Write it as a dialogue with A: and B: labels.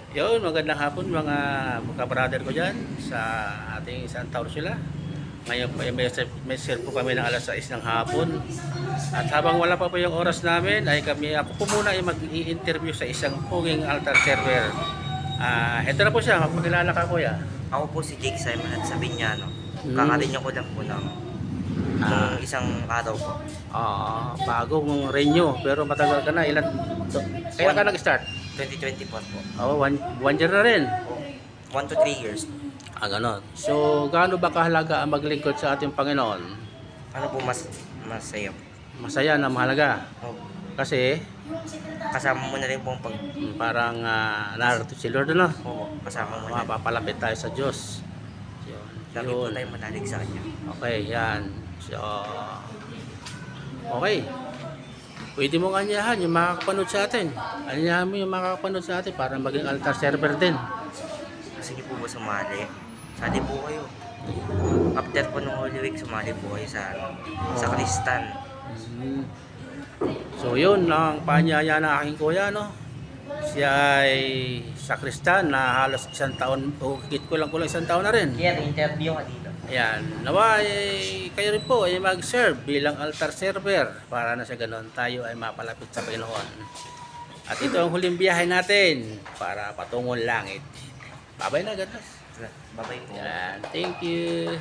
A: Yun, magandang hapon mga brother ko dyan sa ating Santa Ursula. Ngayon po, may serve po kami ng alas 6 ng hapon. At habang wala pa po yung oras namin, ako po muna ay mag-i-interview sa isang puging altar server. Ito na po siya, magpakilala ka kuya.
B: Ako po si Jake Simon at Sabiñano.
A: Hmm.
B: Kakarinyo ko lang po ng
A: Ah,
B: isang araw po.
A: bago mong renew, pero matagal ka na. Kailan ka nag-start?
B: 2024 po.
A: One year na rin.
B: 1 to 3 years.
A: Ganon. So, gaano ba kahalaga ang maglingkod sa ating Panginoon?
B: Ano po masaya?
A: Masaya na mahalaga.
B: Oh,
A: Kasi,
B: kasama mo na rin po ang
A: parang narito si Lord, ano?
B: kasama mo na.
A: Mapapalapit tayo sa Diyos.
B: Lagi po tayo manalig sa Kanya.
A: Okay, yan. So, okay. Pwede mo anyahan yung makakapanood sa atin. Anyahan mo yung makakapanood sa atin para maging altar server din.
B: Sige po ba sumali? Sali po kayo. After po ng Holy Week, sumali po kayo sa Kristan.
A: So, yun ang paanyaya ng aking kuya, no? Siya ay sakristan na halos isang taon, o higit kulang isang taon na rin.
B: Kaya interview ka dito.
A: Ayan, nawa kayo rin po ay mag-serve bilang altar server para na sa ganon tayo ay mapalapit sa Panginoon. At ito ang huling biyahe natin para patungong langit. Babay na, God bless.
B: Bye-bye po.
A: Yan, thank you.